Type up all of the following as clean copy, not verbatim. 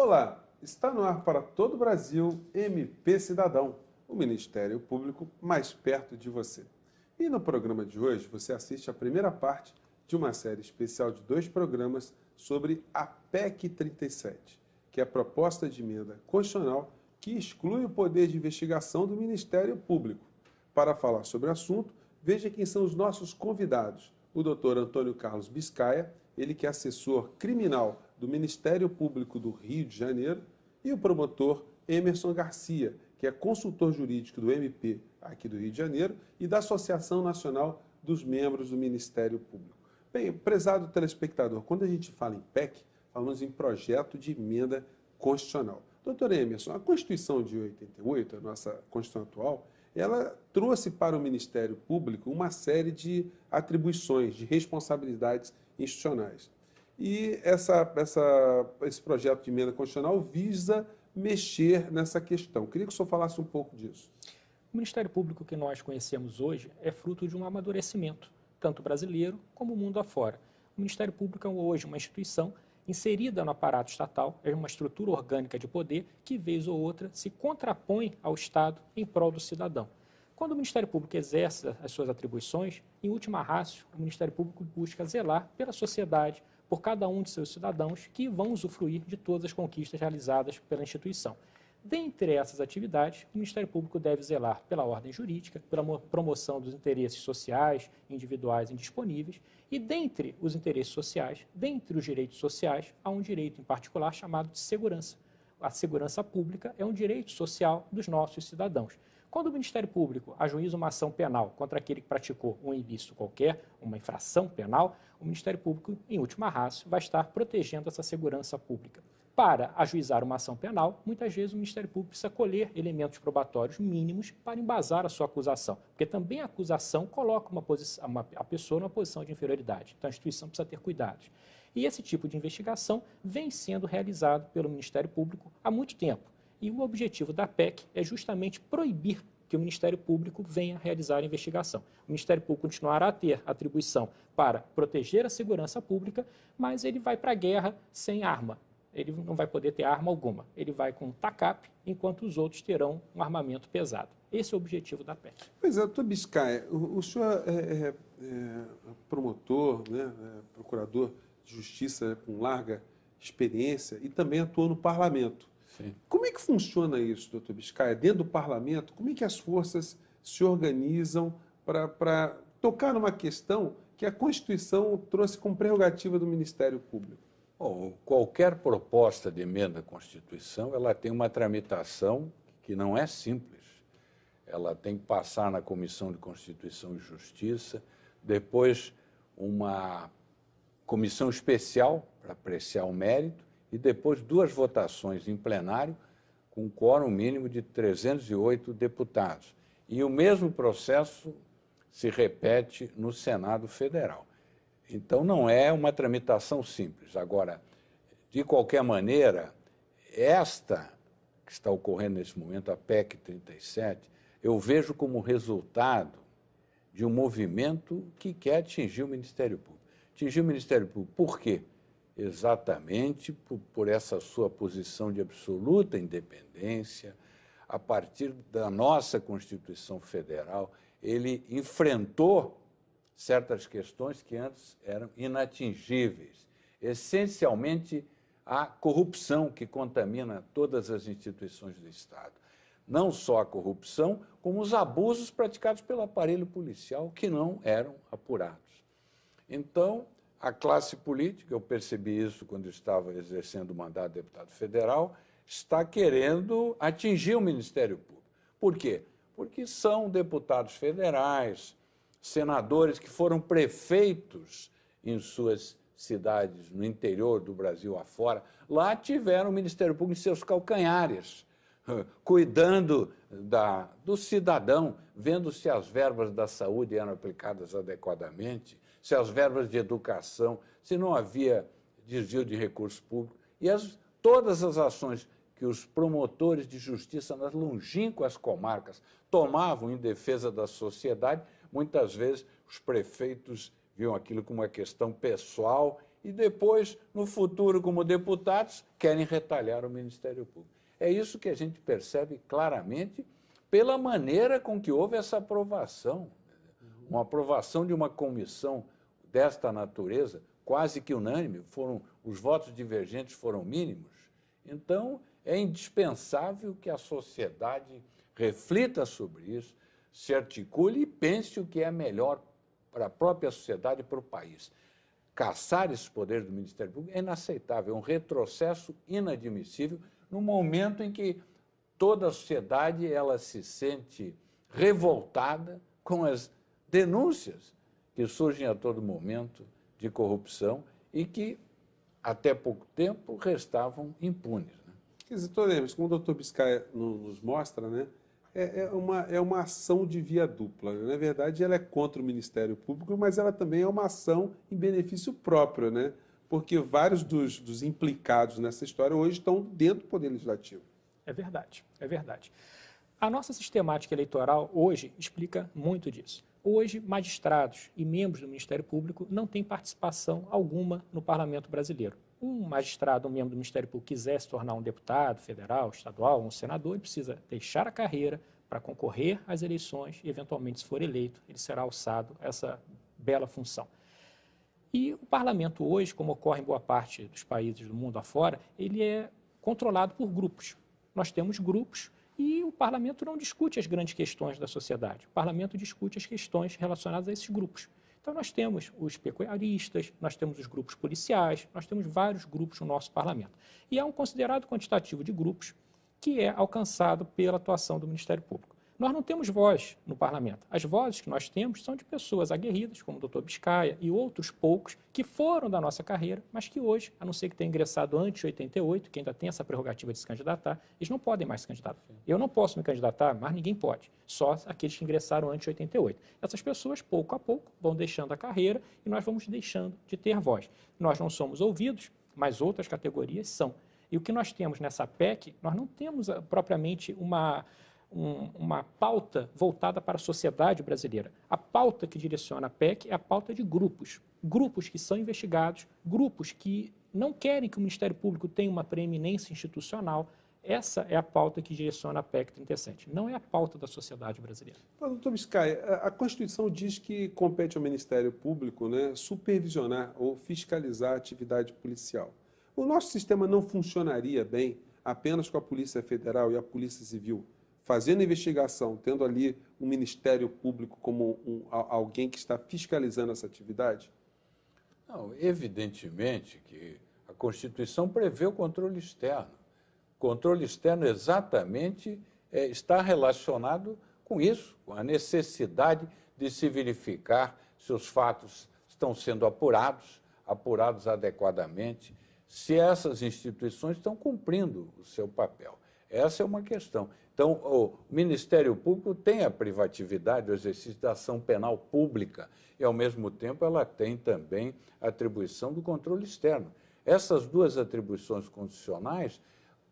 Olá, está no ar para todo o Brasil MP Cidadão, o Ministério Público mais perto de você. E no programa de hoje você assiste a primeira parte de uma série especial de 2 programas sobre a PEC 37, que é a proposta de emenda constitucional que exclui o poder de investigação do Ministério Público. Para falar sobre o assunto, veja quem são os nossos convidados. O doutor Antônio Carlos Biscaia, ele que é assessor criminal do Ministério Público do Rio de Janeiro, e o promotor Emerson Garcia, que é consultor jurídico do MP aqui do Rio de Janeiro e da Associação Nacional dos Membros do Ministério Público. Bem, prezado telespectador, quando a gente fala em PEC, falamos em projeto de emenda constitucional. Doutor Emerson, a Constituição de 88, a nossa Constituição atual, ela trouxe para o Ministério Público uma série de atribuições, de responsabilidades institucionais. E esse projeto de emenda constitucional visa mexer nessa questão. Queria que o senhor falasse um pouco disso. O Ministério Público que nós conhecemos hoje é fruto de um amadurecimento, tanto brasileiro como mundo afora. O Ministério Público é hoje uma instituição inserida no aparato estatal, é uma estrutura orgânica de poder que, vez ou outra, se contrapõe ao Estado em prol do cidadão. Quando o Ministério Público exerce as suas atribuições, em última ratio, o Ministério Público busca zelar pela sociedade, por cada um de seus cidadãos que vão usufruir de todas as conquistas realizadas pela instituição. Dentre essas atividades, o Ministério Público deve zelar pela ordem jurídica, pela promoção dos interesses sociais, individuais e indisponíveis, e dentre os interesses sociais, dentre os direitos sociais, há um direito em particular chamado de segurança. A segurança pública é um direito social dos nossos cidadãos. Quando o Ministério Público ajuiza uma ação penal contra aquele que praticou um ilícito qualquer, uma infração penal, o Ministério Público, em última ratio, vai estar protegendo essa segurança pública. Para ajuizar uma ação penal, muitas vezes o Ministério Público precisa colher elementos probatórios mínimos para embasar a sua acusação, porque também a acusação coloca a pessoa numa posição de inferioridade. Então a instituição precisa ter cuidados. E esse tipo de investigação vem sendo realizado pelo Ministério Público há muito tempo. E o objetivo da PEC é justamente proibir que o Ministério Público venha realizar a investigação. O Ministério Público continuará a ter atribuição para proteger a segurança pública, mas ele vai para a guerra sem arma. Ele não vai poder ter arma alguma. Ele vai com um TACAP, enquanto os outros terão um armamento pesado. Esse é o objetivo da PEC. Pois é, doutor Biscaia, o senhor é promotor, né, procurador de justiça com larga experiência e também atuou no parlamento. Sim. Como é que funciona isso, doutor Biscaia? Dentro do parlamento, como é que as forças se organizam para tocar numa questão que a Constituição trouxe como prerrogativa do Ministério Público? Bom, qualquer proposta de emenda à Constituição, ela tem uma tramitação que não é simples. Ela tem que passar na Comissão de Constituição e Justiça, depois uma comissão especial para apreciar o mérito e depois 2 votações em plenário com um quórum mínimo de 308 deputados. E o mesmo processo se repete no Senado Federal. Então, não é uma tramitação simples. Agora, de qualquer maneira, esta que está ocorrendo nesse momento, a PEC 37, eu vejo como resultado de um movimento que quer atingir o Ministério Público. Atingir o Ministério Público por quê? Exatamente por essa sua posição de absoluta independência. A partir da nossa Constituição Federal, ele enfrentou certas questões que antes eram inatingíveis. Essencialmente, a corrupção que contamina todas as instituições do Estado. Não só a corrupção, como os abusos praticados pelo aparelho policial que não eram apurados. Então, a classe política, eu percebi isso quando estava exercendo o mandato de deputado federal, está querendo atingir o Ministério Público. Por quê? Porque são deputados federais, senadores que foram prefeitos em suas cidades no interior do Brasil afora, lá tiveram o Ministério Público em seus calcanhares, cuidando do cidadão, vendo se as verbas da saúde eram aplicadas adequadamente, se as verbas de educação, se não havia desvio de recursos públicos. E todas as ações que os promotores de justiça nas longínquas comarcas tomavam em defesa da sociedade, muitas vezes os prefeitos viam aquilo como uma questão pessoal e depois, no futuro, como deputados, querem retalhar o Ministério Público. É isso que a gente percebe claramente pela maneira com que houve essa aprovação. Uma aprovação de uma comissão desta natureza, quase que unânime, os votos divergentes foram mínimos. Então, é indispensável que a sociedade reflita sobre isso, se articule e pense o que é melhor para a própria sociedade e para o país. Caçar esses poderes do Ministério Público é inaceitável, é um retrocesso inadmissível no momento em que toda a sociedade ela se sente revoltada com as denúncias que surgem a todo momento de corrupção e que, até pouco tempo, restavam impunes. Né? Quer dizer, como o doutor Biscaia nos mostra, né, é uma ação de via dupla. Né? Na verdade, ela é contra o Ministério Público, mas ela também é uma ação em benefício próprio, né? Porque vários dos implicados nessa história hoje estão dentro do Poder Legislativo. É verdade, é verdade. A nossa sistemática eleitoral hoje explica muito disso. Hoje, magistrados e membros do Ministério Público não têm participação alguma no Parlamento brasileiro. Um magistrado, um membro do Ministério Público, quiser se tornar um deputado federal, estadual, um senador, ele precisa deixar a carreira para concorrer às eleições e, eventualmente, se for eleito, ele será alçado a essa bela função. E o parlamento hoje, como ocorre em boa parte dos países do mundo afora, ele é controlado por grupos. Nós temos grupos e o parlamento não discute as grandes questões da sociedade. O parlamento discute as questões relacionadas a esses grupos. Então, nós temos os pecuaristas, nós temos os grupos policiais, nós temos vários grupos no nosso parlamento. E há um considerado quantitativo de grupos que é alcançado pela atuação do Ministério Público. Nós não temos voz no parlamento. As vozes que nós temos são de pessoas aguerridas, como o doutor Biscaia e outros poucos, que foram da nossa carreira, mas que hoje, a não ser que tenham ingressado antes de 88, que ainda tem essa prerrogativa de se candidatar, eles não podem mais se candidatar. Eu não posso me candidatar, mas ninguém pode. Só aqueles que ingressaram antes de 88. Essas pessoas, pouco a pouco, vão deixando a carreira e nós vamos deixando de ter voz. Nós não somos ouvidos, mas outras categorias são. E o que nós temos nessa PEC, nós não temos propriamente uma pauta voltada para a sociedade brasileira. A pauta que direciona a PEC é a pauta de grupos. Grupos que são investigados, grupos que não querem que o Ministério Público tenha uma preeminência institucional. Essa é a pauta que direciona a PEC 37. Não é a pauta da sociedade brasileira. Doutor Biscaia, a Constituição diz que compete ao Ministério Público, né, supervisionar ou fiscalizar a atividade policial. O nosso sistema não funcionaria bem apenas com a Polícia Federal e a Polícia Civil fazendo investigação, tendo ali um Ministério Público como alguém que está fiscalizando essa atividade? Não, evidentemente que a Constituição prevê o controle externo. O controle externo exatamente está relacionado com isso, com a necessidade de se verificar se os fatos estão sendo apurados adequadamente, se essas instituições estão cumprindo o seu papel. Essa é uma questão. Então, o Ministério Público tem a privatividade, o exercício da ação penal pública, e, ao mesmo tempo, ela tem também a atribuição do controle externo. Essas duas atribuições constitucionais,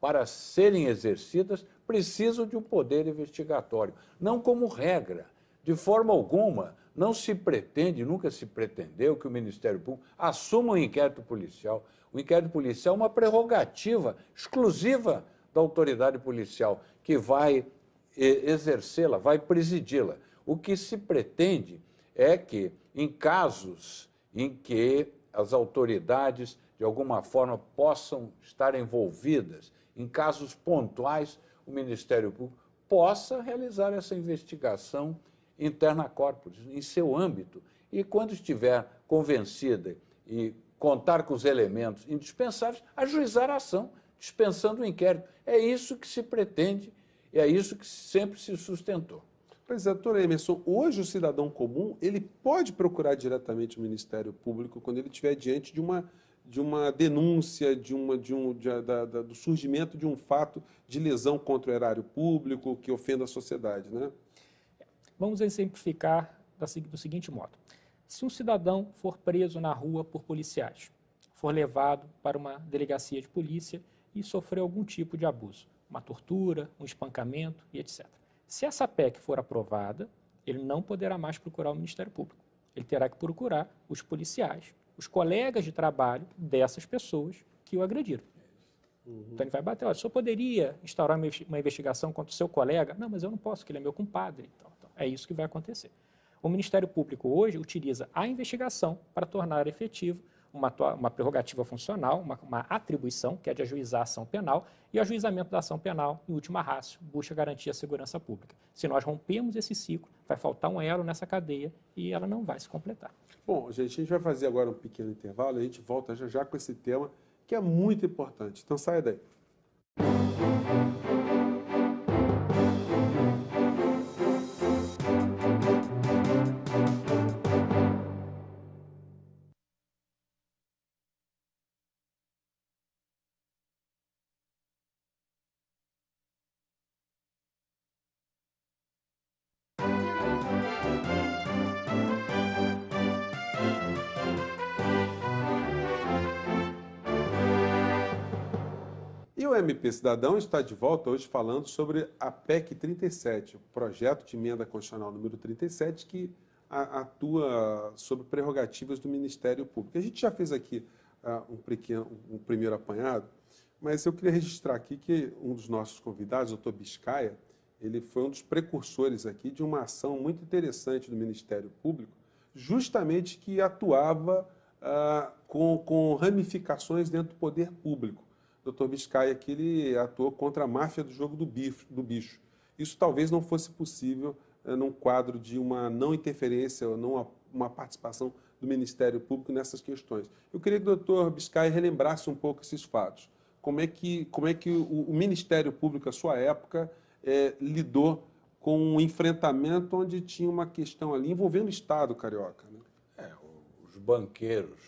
para serem exercidas, precisam de um poder investigatório, não como regra. De forma alguma, não se pretende, nunca se pretendeu que o Ministério Público assuma o inquérito policial. O inquérito policial é uma prerrogativa exclusiva da autoridade policial, que vai exercê-la, vai presidi-la. O que se pretende é que, em casos em que as autoridades, de alguma forma, possam estar envolvidas, em casos pontuais, o Ministério Público possa realizar essa investigação interna corporis, em seu âmbito, e, quando estiver convencida e contar com os elementos indispensáveis, ajuizar a ação, dispensando o inquérito. É isso que se pretende e é isso que sempre se sustentou. Pois é, doutor Emerson, hoje o cidadão comum ele pode procurar diretamente o Ministério Público quando ele estiver diante de uma denúncia, do surgimento de um fato de lesão contra o erário público que ofenda a sociedade, né? Vamos exemplificar do seguinte modo. Se um cidadão for preso na rua por policiais, for levado para uma delegacia de polícia e sofreu algum tipo de abuso, uma tortura, um espancamento e etc. Se essa PEC for aprovada, ele não poderá mais procurar o Ministério Público. Ele terá que procurar os policiais os colegas de trabalho dessas pessoas que o agrediram. Então ele vai bater, olha, o senhor poderia instaurar uma investigação contra o seu colega? Não, mas eu não posso, porque ele é meu compadre. Então, é isso que vai acontecer. O Ministério Público hoje utiliza a investigação para tornar efetivo uma prerrogativa funcional, uma atribuição, que é de ajuizar a ação penal, e o ajuizamento da ação penal, em última ratio, busca garantir a segurança pública. Se nós rompemos esse ciclo, vai faltar um elo nessa cadeia e ela não vai se completar. Bom, gente, a gente vai fazer agora um pequeno intervalo e a gente volta já já com esse tema que é muito importante. Então saia daí. E o MP Cidadão está de volta hoje falando sobre a PEC 37, o projeto de emenda constitucional número 37, que atua sobre prerrogativas do Ministério Público. A gente já fez aqui um primeiro apanhado, mas eu queria registrar aqui que um dos nossos convidados, o Dr. Biscaia, ele foi um dos precursores aqui de uma ação muito interessante do Ministério Público, justamente que atuava com ramificações dentro do poder público. O Dr. Biscaia aqui, ele atuou contra a máfia do jogo do bicho. Isso talvez não fosse possível num quadro de uma não interferência ou não uma participação do Ministério Público nessas questões. Eu queria que o Dr. Biscaia relembrasse um pouco esses fatos. Como é que o Ministério Público, à sua época, lidou com um enfrentamento onde tinha uma questão ali envolvendo o Estado carioca, né? Os banqueiros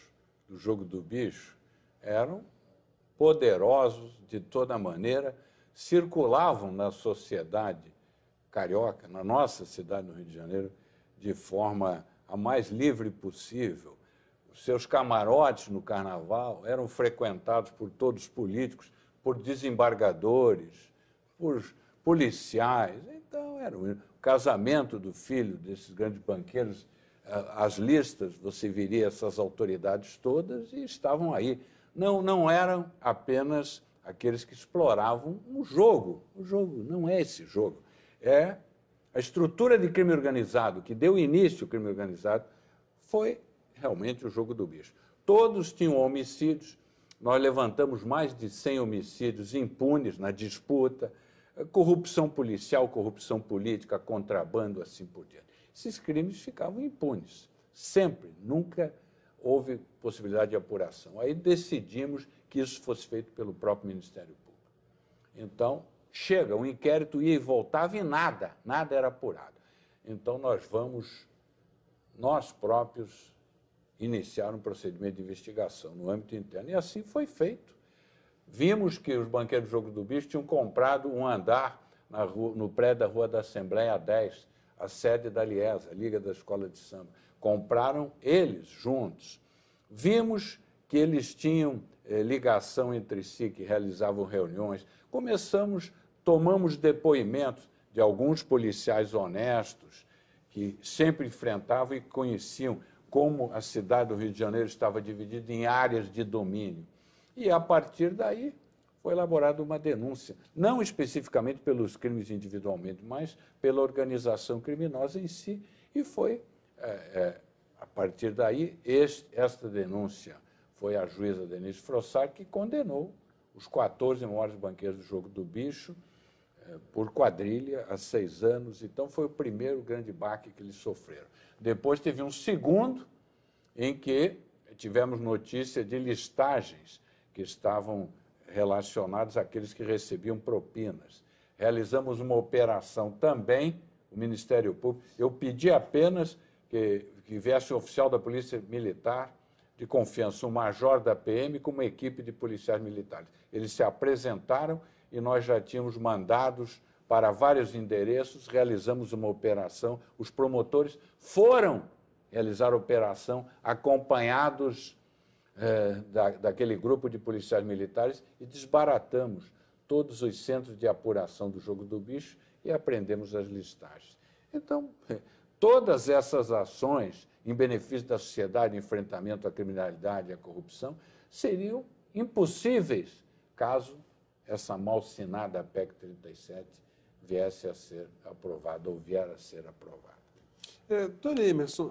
do jogo do bicho eram poderosos de toda maneira, circulavam na sociedade carioca, na nossa cidade do Rio de Janeiro, de forma a mais livre possível. Os seus camarotes no carnaval eram frequentados por todos os políticos, por desembargadores, por policiais. Então, era o casamento do filho desses grandes banqueiros, as listas, você viria essas autoridades todas e estavam aí. Não eram apenas aqueles que exploravam um jogo. O jogo não é esse jogo. É a estrutura de crime organizado que deu início ao crime organizado foi realmente o jogo do bicho. Todos tinham homicídios. Nós levantamos mais de 100 homicídios impunes na disputa, corrupção policial, corrupção política, contrabando, assim por diante. Esses crimes ficavam impunes, sempre, nunca houve possibilidade de apuração. Aí decidimos que isso fosse feito pelo próprio Ministério Público. Então, chega, o inquérito ia e voltava e nada era apurado. Então, nós próprios, iniciar um procedimento de investigação no âmbito interno. E assim foi feito. Vimos que os banqueiros do Jogo do Bicho tinham comprado um andar no prédio da Rua da Assembleia 10, a sede da Liesa, a Liga da Escola de Samba. Compraram eles juntos. Vimos que eles tinham ligação entre si, que realizavam reuniões. Tomamos depoimentos de alguns policiais honestos que sempre enfrentavam e conheciam como a cidade do Rio de Janeiro estava dividida em áreas de domínio. E, a partir daí, foi elaborada uma denúncia, não especificamente pelos crimes individualmente, mas pela organização criminosa em si, e foi, a partir daí, esta denúncia foi a juíza Denise Frossard que condenou os 14 maiores banqueiros do Jogo do Bicho por quadrilha há 6 anos. Então, foi o primeiro grande baque que eles sofreram. Depois teve um segundo, em que tivemos notícia de listagens que estavam relacionados àqueles que recebiam propinas. Realizamos uma operação também, o Ministério Público. Eu pedi apenas que viesse um oficial da Polícia Militar de confiança, um major da PM com uma equipe de policiais militares. Eles se apresentaram e nós já tínhamos mandados para vários endereços, realizamos uma operação. Os promotores foram realizar a operação acompanhados daquele grupo de policiais militares e desbaratamos todos os centros de apuração do Jogo do Bicho e apreendemos as listagens. Então, todas essas ações em benefício da sociedade, enfrentamento à criminalidade e à corrupção, seriam impossíveis caso essa malsinada PEC 37 viesse a ser aprovada ou vier a ser aprovada. Doutor Emerson,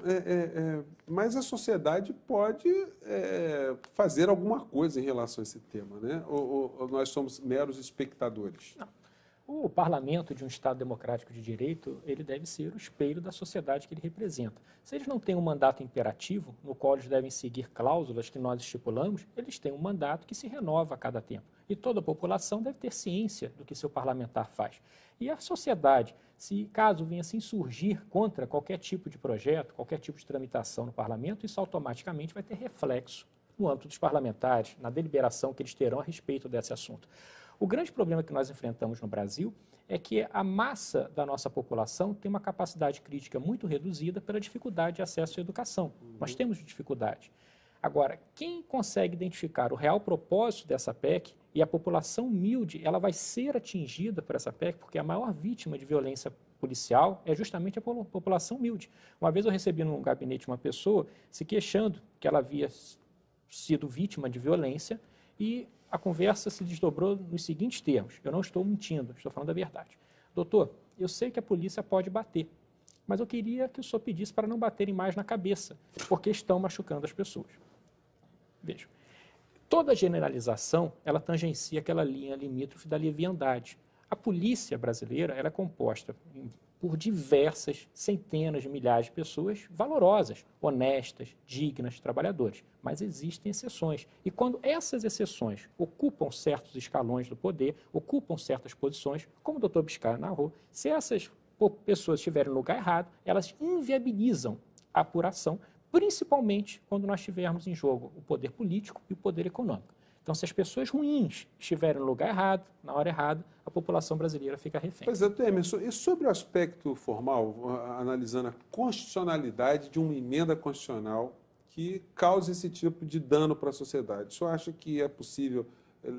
mas a sociedade pode fazer alguma coisa em relação a esse tema, né? Ou nós somos meros espectadores? Não. O parlamento de um Estado democrático de direito, ele deve ser o espelho da sociedade que ele representa. Se eles não têm um mandato imperativo, no qual eles devem seguir cláusulas que nós estipulamos, eles têm um mandato que se renova a cada tempo. E toda a população deve ter ciência do que seu parlamentar faz. E a sociedade, se caso venha se insurgir contra qualquer tipo de projeto, qualquer tipo de tramitação no parlamento, isso automaticamente vai ter reflexo no âmbito dos parlamentares, na deliberação que eles terão a respeito desse assunto. O grande problema que nós enfrentamos no Brasil é que a massa da nossa população tem uma capacidade crítica muito reduzida pela dificuldade de acesso à educação. Nós temos dificuldade. Agora, quem consegue identificar o real propósito dessa PEC, e a população humilde, ela vai ser atingida por essa PEC, porque a maior vítima de violência policial é justamente a população humilde. Uma vez eu recebi num gabinete uma pessoa se queixando que ela havia sido vítima de violência e a conversa se desdobrou nos seguintes termos. Eu não estou mentindo, estou falando a verdade. Doutor, eu sei que a polícia pode bater, mas eu queria que o senhor pedisse para não baterem mais na cabeça, porque estão machucando as pessoas. Veja, toda generalização, ela tangencia aquela linha limítrofe da leviandade. A polícia brasileira ela é composta por diversas centenas de milhares de pessoas valorosas, honestas, dignas, trabalhadoras. Mas existem exceções. E quando essas exceções ocupam certos escalões do poder, ocupam certas posições, como o doutor Biscar narrou, se essas pessoas estiverem no lugar errado, elas inviabilizam a apuração, principalmente quando nós tivermos em jogo o poder político e o poder econômico. Então, se as pessoas ruins estiverem no lugar errado, na hora errada, a população brasileira fica refém. Pois é, doutor Emerson, e sobre o aspecto formal, analisando a constitucionalidade de uma emenda constitucional que cause esse tipo de dano para a sociedade, o senhor acha que é possível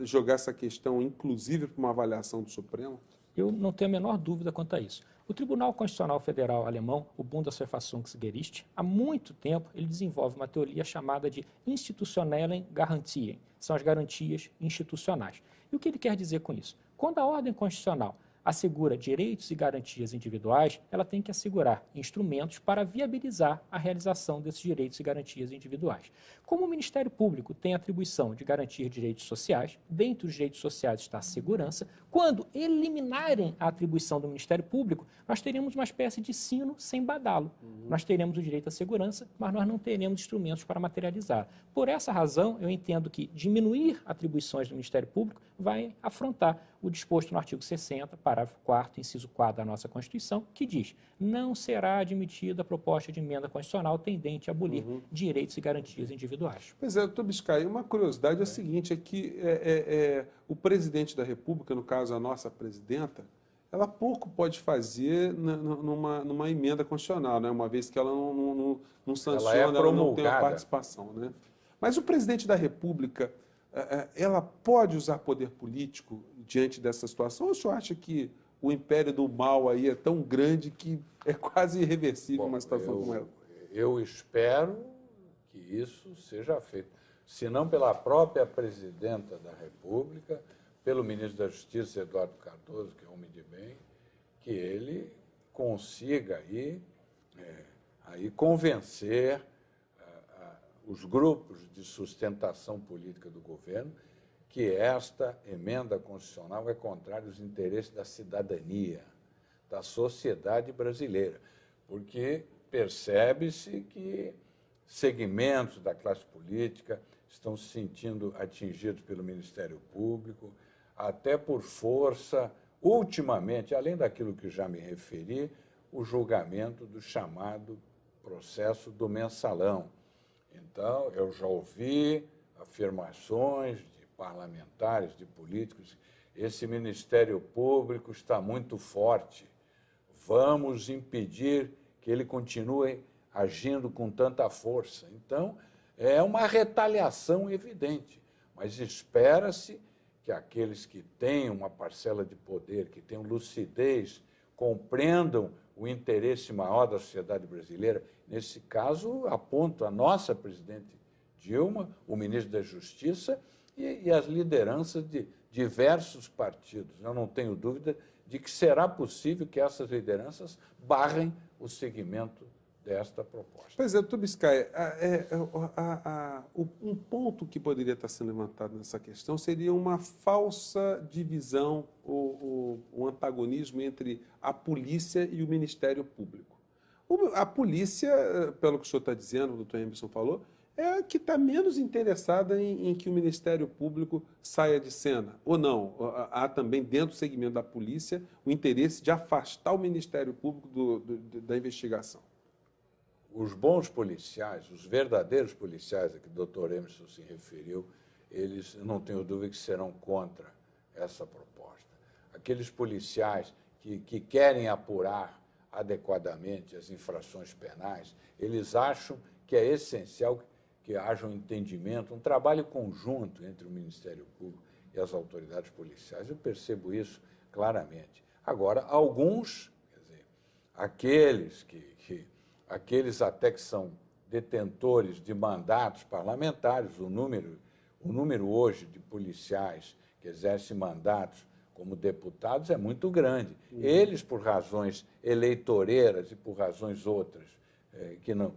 jogar essa questão, inclusive, para uma avaliação do Supremo? Eu não tenho a menor dúvida quanto a isso. O Tribunal Constitucional Federal Alemão, o Bundesverfassungsgericht, há muito tempo ele desenvolve uma teoria chamada de institutionellen Garantien, são as garantias institucionais. E o que ele quer dizer com isso? Quando a ordem constitucional assegura direitos e garantias individuais, ela tem que assegurar instrumentos para viabilizar a realização desses direitos e garantias individuais. Como o Ministério Público tem a atribuição de garantir direitos sociais, dentre os direitos sociais está a segurança, quando eliminarem a atribuição do Ministério Público, nós teremos uma espécie de sino sem badalo. Nós teremos o direito à segurança, mas nós não teremos instrumentos para materializar. Por essa razão, eu entendo que diminuir atribuições do Ministério Público vai afrontar o disposto no artigo 60, parágrafo 4º, inciso 4 da nossa Constituição, que diz: não será admitida a proposta de emenda constitucional tendente a abolir direitos e garantias individuais. Pois é, doutor Biscay, uma curiosidade é a seguinte, é que o presidente da República, no caso a nossa presidenta, ela pouco pode fazer numa emenda constitucional, né? Uma vez que ela não sanciona, ela não tem uma participação. Né? Mas o presidente da República, ela pode usar poder político diante dessa situação? Ou o senhor acha que o império do mal aí é tão grande que é quase irreversível uma situação como ela? Eu espero que isso seja feito, se não pela própria presidenta da República, pelo ministro da Justiça, Eduardo Cardoso, que é homem de bem, que ele consiga aí convencer os grupos de sustentação política do governo que esta emenda constitucional é contrária aos interesses da cidadania, da sociedade brasileira, porque percebe-se que segmentos da classe política estão se sentindo atingidos pelo Ministério Público, até por força, ultimamente, além daquilo que já me referi, o julgamento do chamado processo do mensalão. Então, eu já ouvi afirmações de parlamentares, de políticos, esse Ministério Público está muito forte, vamos impedir que ele continue agindo com tanta força. Então, é uma retaliação evidente, mas espera-se que aqueles que têm uma parcela de poder, que tenham lucidez, compreendam o interesse maior da sociedade brasileira. Nesse caso, aponto a nossa presidente Dilma, o ministro da Justiça e as lideranças de diversos partidos. Eu não tenho dúvida de que será possível que essas lideranças barrem o seguimento desta proposta. Pois é, doutor Biscay, um ponto que poderia estar sendo levantado nessa questão seria uma falsa divisão, o antagonismo entre a polícia e o Ministério Público. A polícia, pelo que o senhor está dizendo, o doutor Emerson falou, é a que está menos interessada em que o Ministério Público saia de cena. Ou não? Há também, dentro do segmento da polícia, o interesse de afastar o Ministério Público da investigação. Os bons policiais, os verdadeiros policiais a que o doutor Emerson se referiu, eles, não tenho dúvida, que serão contra essa proposta. Aqueles policiais que querem apurar adequadamente as infrações penais, eles acham que é essencial que haja um entendimento, um trabalho conjunto entre o Ministério Público e as autoridades policiais. Eu percebo isso claramente. Agora, alguns, quer dizer, aqueles até que são detentores de mandatos parlamentares, o número hoje de policiais que exercem mandatos como deputados é muito grande. Eles, por razões eleitoreiras e por razões outras, que não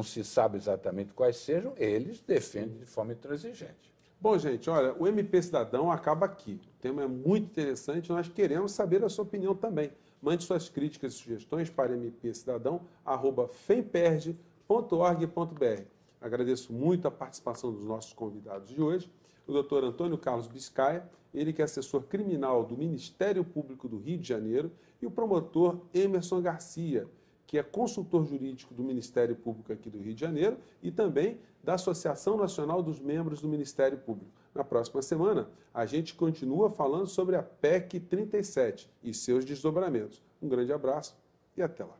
se sabe exatamente quais sejam, eles defendem de forma intransigente. Bom, gente, olha, o MP Cidadão acaba aqui. O tema é muito interessante, nós queremos saber a sua opinião também. Mande suas críticas e sugestões para mpcidadão@femperj.org.br. Agradeço muito a participação dos nossos convidados de hoje, o doutor Antônio Carlos Biscay, ele que é assessor criminal do Ministério Público do Rio de Janeiro, e o promotor Emerson Garcia, que é consultor jurídico do Ministério Público aqui do Rio de Janeiro e também da Associação Nacional dos Membros do Ministério Público. Na próxima semana, a gente continua falando sobre a PEC 37 e seus desdobramentos. Um grande abraço e até lá.